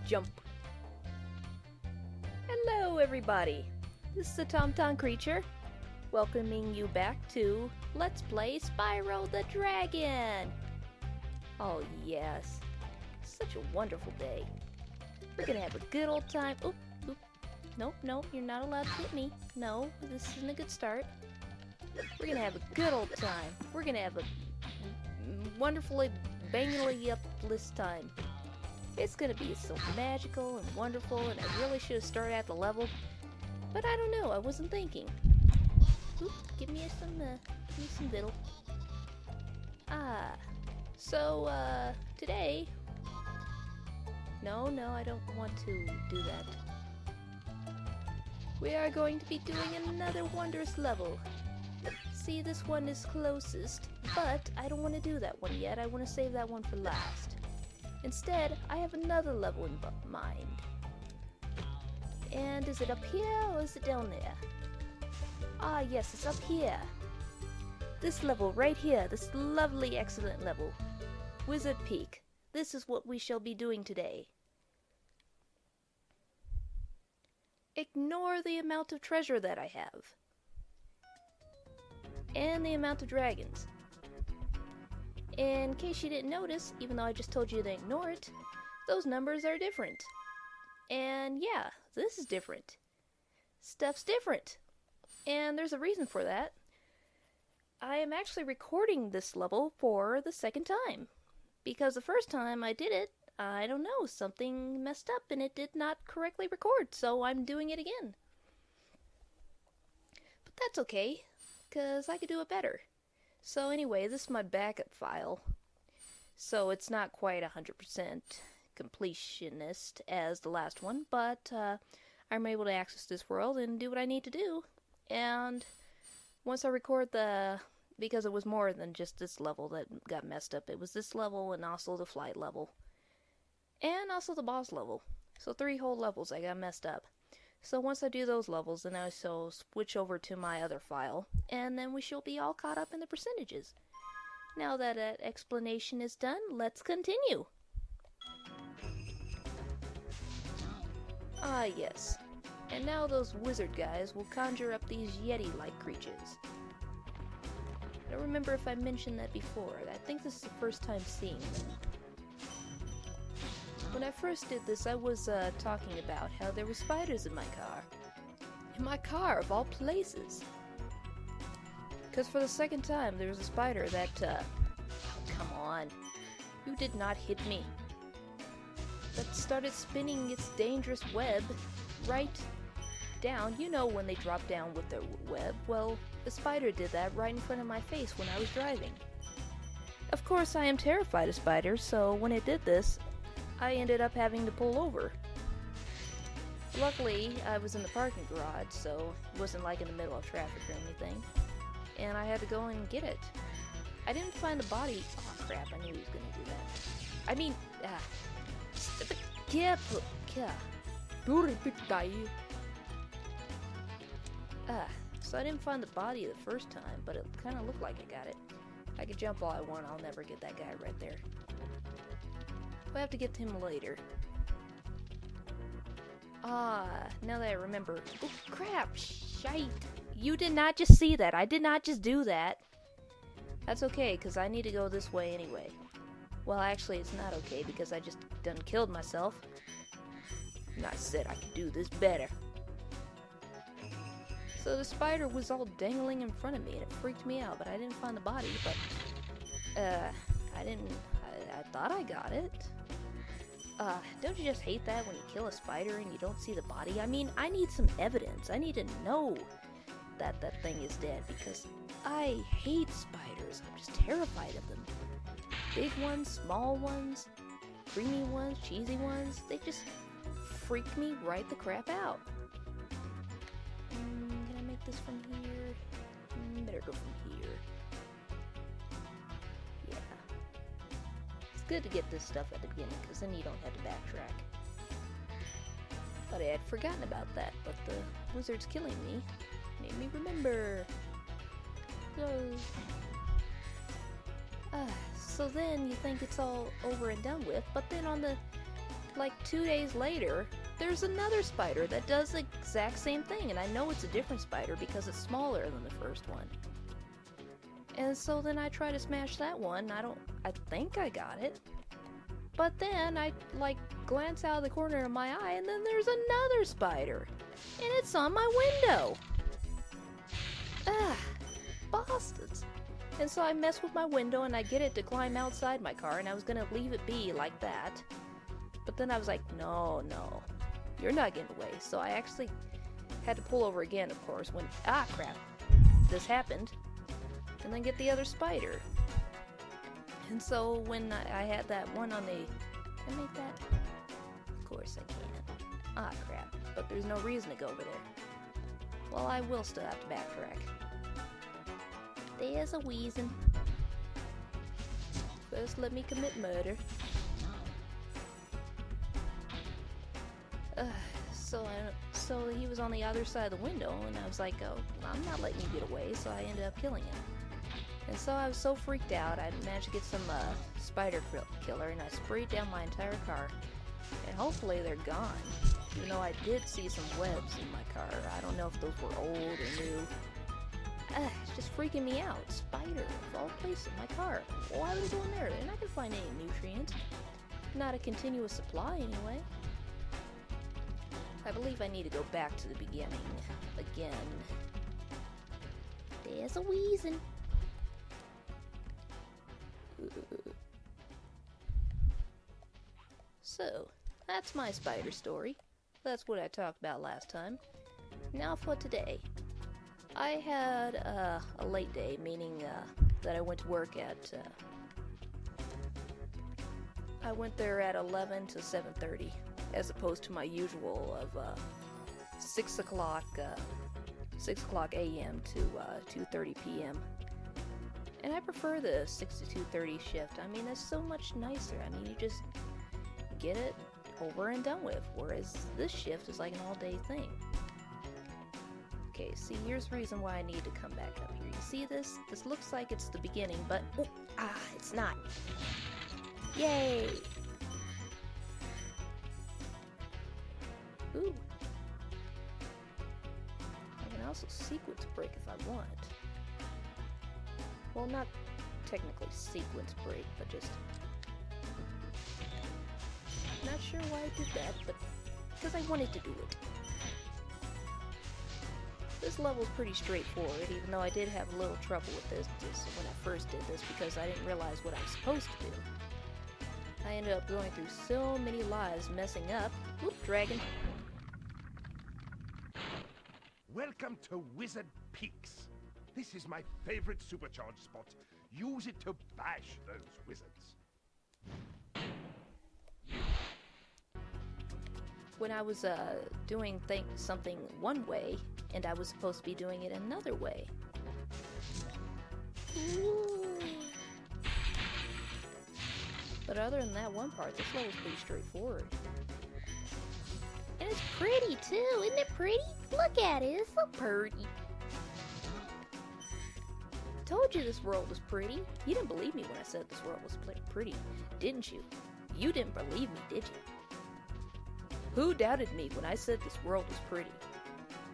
Jump. Hello everybody, this is the Tom Creature, welcoming you back to Let's Play Spyro the Dragon! Oh yes, such a wonderful day. We're gonna have a good old time. Oop, oop. Nope, you're not allowed to hit me. No, this isn't a good start. We're gonna have a good old time. We're gonna have a wonderfully bangily up this time. It's gonna be so magical and wonderful, and I really should have started at the level, but I don't know, I wasn't thinking. Oop, give me some diddle. So, today... No, I don't want to do that. We are going to be doing another wondrous level. See, this one is closest, but I don't want to do that one yet. I want to save that one for last. Instead, I have another level in mind. And is it up here or is it down there? Ah, yes, it's up here. This level right here, this lovely, excellent level. Wizard Peak. This is what we shall be doing today. Ignore the amount of treasure that I have. And the amount of dragons. In case you didn't notice, even though I just told you to ignore it, those numbers are different. And yeah, this is different. Stuff's different. And there's a reason for that. I am actually recording this level for the second time. Because the first time I did it, I don't know, something messed up and it did not correctly record, so I'm doing it again. But that's okay, because I could do it better. So anyway, this is my backup file. So it's not quite 100% completionist as the last one, but I'm able to access this world and do what I need to do. And once I record because it was more than just this level that got messed up. It was this level and also the flight level. And also the boss level. So 3 whole levels I got messed up. So once I do those levels, then I shall switch over to my other file, and then we shall be all caught up in the percentages. Now that explanation is done, let's continue. Ah yes, and now those wizard guys will conjure up these Yeti-like creatures. I don't remember if I mentioned that before. I think this is the first time seeing them. When I first did this, I was talking about how there were spiders in my car. In my car, of all places. Because for the second time, there was a spider that, oh, come on. You did not hit me. That started spinning its dangerous web right down. You know when they drop down with their web. Well, the spider did that right in front of my face when I was driving. Of course, I am terrified of spiders, so when it did this, I ended up having to pull over. Luckily, I was in the parking garage, so it wasn't like in the middle of traffic or anything. And I had to go and get it. I didn't find the body. Oh crap, I knew he was gonna do that. I mean, stupid so I didn't find the body the first time, but it kind of looked like I got it. I could jump all I want, I'll never get that guy right there. We'll have to get to him later. Now that I remember. Oh, crap! Shite! You did not just see that. I did not just do that. That's okay, because I need to go this way anyway. Well, actually, it's not okay, because I just done killed myself. And I said I could do this better. So the spider was all dangling in front of me, and it freaked me out, but I didn't find the body, but... I thought I got it. Don't you just hate that when you kill a spider and you don't see the body? I mean, I need some evidence. I need to know that that thing is dead, because I hate spiders. I'm just terrified of them. Big ones, small ones, creamy ones, cheesy ones, they just freak me right the crap out. Can I make this from here? Better go from here. Yeah. It's good to get this stuff at the beginning, because then you don't have to backtrack. But I had forgotten about that, but the wizard's killing me made me remember. So then you think it's all over and done with, but then on the like 2 days later, there's another spider that does the exact same thing, and I know it's a different spider because it's smaller than the first one. And so then I try to smash that one. I think I got it. But then I, like, glance out of the corner of my eye, and then there's another spider. And it's on my window. Ah, bastards. And so I mess with my window, and I get it to climb outside my car, and I was gonna leave it be like that. But then I was like, no, you're not getting away. So I actually had to pull over again, of course, when, crap, this happened. And then get the other spider. And so when I had that one on the... Can I make that? Of course I can. Crap. But there's no reason to go over there. Well, I will still have to backtrack. There's a wheezing. First let me commit murder. So he was on the other side of the window, and I was like, oh, I'm not letting you get away, so I ended up killing him. And so I was so freaked out, I managed to get some spider killer, and I sprayed down my entire car. And hopefully they're gone. Even though I did see some webs in my car. I don't know if those were old or new. It's just freaking me out. Spider of all places in my car. Why are they going there? They're not going to find any nutrients. Not a continuous supply anyway. I believe I need to go back to the beginning again. There's a wheezing. So, that's my spider story. That's what I talked about last time. Now for today. I had a late day, meaning that I went to work at... I went there at 11 to 7:30, as opposed to my usual of 6 o'clock a.m. to 2:30 p.m. And I prefer the 6 to 2:30 shift. I mean, that's so much nicer. I mean, you just get it over and done with, whereas this shift is like an all-day thing. Okay, see, here's the reason why I need to come back up here. You see this? This looks like it's the beginning, but it's not. Yay! Ooh. I can also sequence break if I want. Well, not technically sequence break, but just... Not sure why I did that, but because I wanted to do it. This level's pretty straightforward, even though I did have a little trouble with this when I first did this, because I didn't realize what I was supposed to do. I ended up going through so many lives messing up. Whoop, dragon. Welcome to Wizard Peaks. This is my favorite supercharge spot. Use it to bash those wizards. When I was doing something one way, and I was supposed to be doing it another way. Ooh. But other than that one part, this level's pretty straightforward. And it's pretty too, isn't it pretty? Look at it, it's so pretty. Told you this world was pretty. You didn't believe me when I said this world was pretty, didn't you? You didn't believe me, did you? Who doubted me when I said this world was pretty?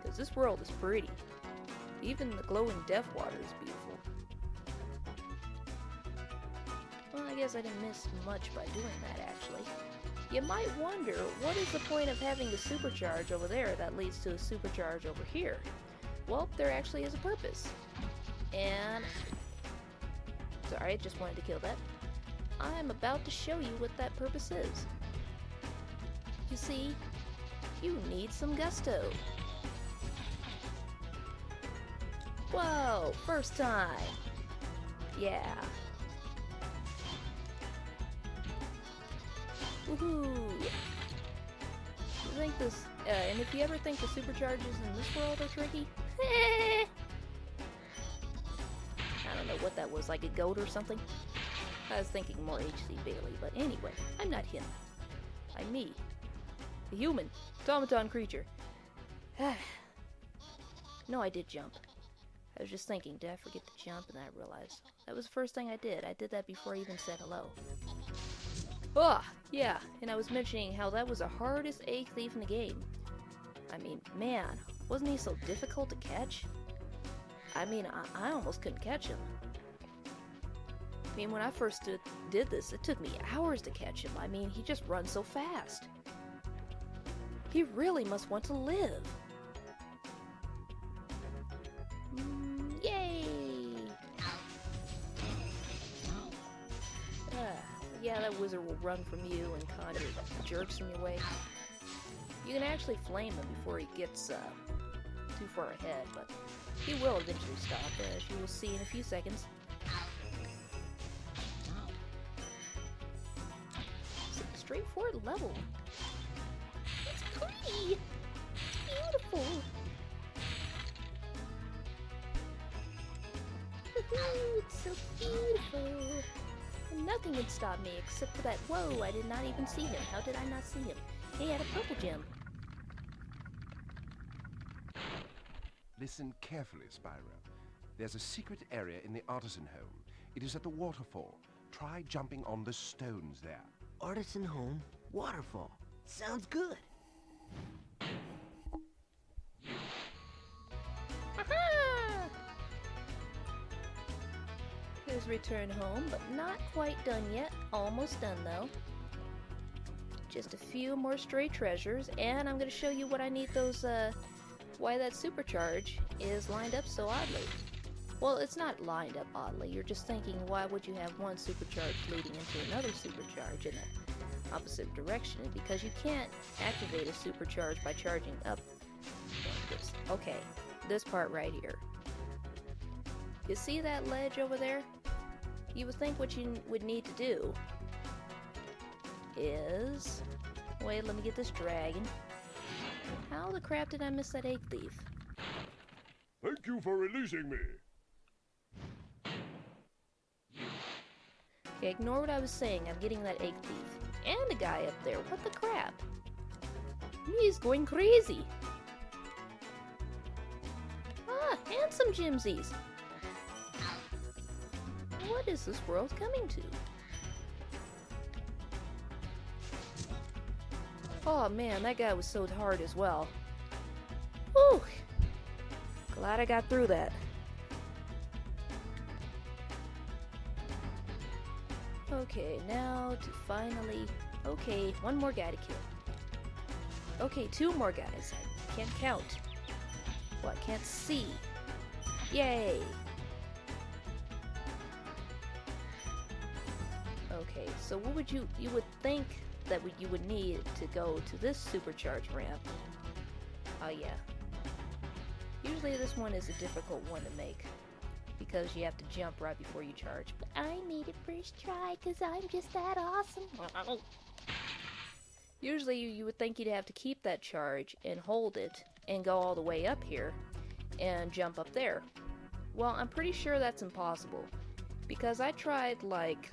Because this world is pretty. Even the glowing death water is beautiful. Well, I guess I didn't miss much by doing that, actually. You might wonder, what is the point of having a supercharge over there that leads to a supercharge over here? Well, there actually is a purpose. And... Sorry, I just wanted to kill that. I'm about to show you what that purpose is. You see, you need some gusto. Whoa, first time. Yeah. Woohoo. You think this, and if you ever think the supercharges in this world are tricky, I don't know what that was, like a goat or something? I was thinking more H.C. Bailey, but anyway, I'm not him. I'm me. A human, automaton creature. No, I did jump. I was just thinking, did I forget to jump? And then I realized that was the first thing I did. I did that before I even said hello. Oh, yeah, and I was mentioning how that was the hardest egg thief in the game. I mean, man, wasn't he so difficult to catch? I mean, I almost couldn't catch him. I mean, when I first did this, it took me hours to catch him. I mean, he just runs so fast. He really must want to live. Yay! Yeah, that wizard will run from you and conjure jerks in your way. You can actually flame him before he gets too far ahead, but he will eventually stop, as you will see in a few seconds. It's a straightforward level. It's pretty! It's beautiful! Woohoo! It's so beautiful! And nothing would stop me except for that. Whoa, I did not even see him. How did I not see him? He had a purple gem. Listen carefully, Spyro. There's a secret area in the artisan home. It is at the waterfall. Try jumping on the stones there. Artisan home, waterfall. Sounds good. Aha! Here's return home, but not quite done yet. Almost done, though. Just a few more stray treasures, and I'm going to show you what I need those, why that supercharge is lined up so oddly. Well, it's not lined up oddly. You're just thinking, why would you have one supercharge leading into another supercharge in the opposite direction? Because you can't activate a supercharge by charging up like this. Okay, this part right here. You see that ledge over there? You would think what you would need to do is... Wait, let me get this dragon. How the crap did I miss that egg thief? Thank you for releasing me. Okay, ignore what I was saying. I'm getting that egg thief. And the guy up there. What the crap? He's going crazy. Ah, and some Jimsies. What is this world coming to? Oh man, that guy was so hard as well. Whew! Glad I got through that. Okay, now to finally... Okay, one more guy to kill. Okay, two more guys. I can't count. Well, I can't see. Yay! Okay, so what would you would think that you would need to go to this supercharge ramp? Oh yeah. Usually this one is a difficult one to make because you have to jump right before you charge. But I made it first try because I'm just that awesome. Usually you would think you'd have to keep that charge and hold it and go all the way up here and jump up there. Well, I'm pretty sure that's impossible because I tried like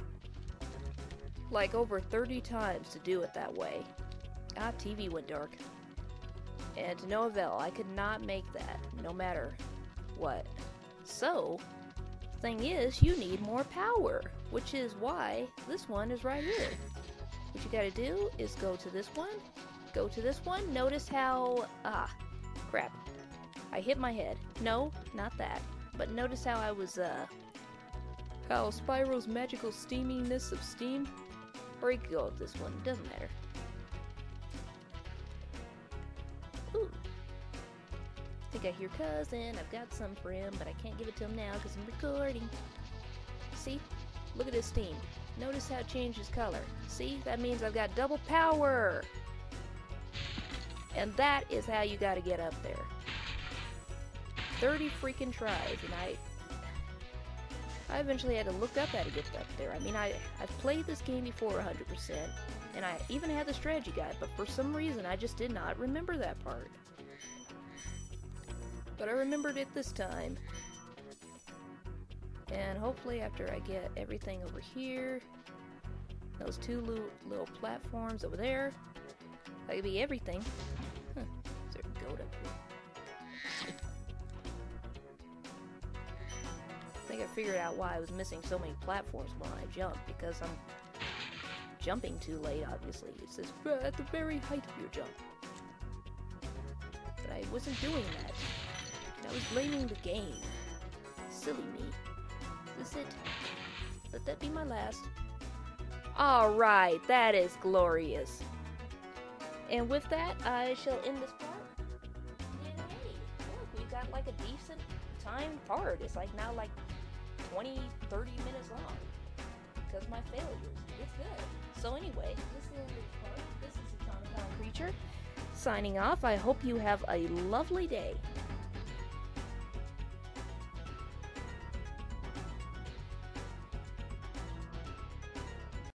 over 30 times to do it that way. Ah, TV went dark. And to no avail, I could not make that, no matter what. So, thing is, you need more power, which is why this one is right here. What you gotta do is go to this one, notice how, crap. I hit my head. No, not that. But notice how I was, how Spyro's magical steaminess of steam. Or you could go with this one, it doesn't matter. Ooh. I think I hear cousin, I've got some for him, but I can't give it to him now because I'm recording. See? Look at his steam. Notice how it changes color. See? That means I've got double power! And that is how you gotta get up there. 30 freaking tries, and I eventually had to look up how to get up there. I mean, I've played this game before 100%, and I even had the strategy guide, but for some reason I just did not remember that part. But I remembered it this time. And hopefully after I get everything over here, those two little platforms over there, that could be everything. Huh, is there a goat up here? I think I figured out why I was missing so many platforms when I jumped, because I'm jumping too late, obviously. It says, at the very height of your jump. But I wasn't doing that. I was blaming the game. Silly me. Is this it? Let that be my last. Alright, that is glorious. And with that, I shall end this part. And hey, look, we got like a decent timed part. It's like now like 20, 30 minutes long. Because of my failures. It's good. So anyway, this is the end of this part. This is the Automaton Creature. Signing off. I hope you have a lovely day.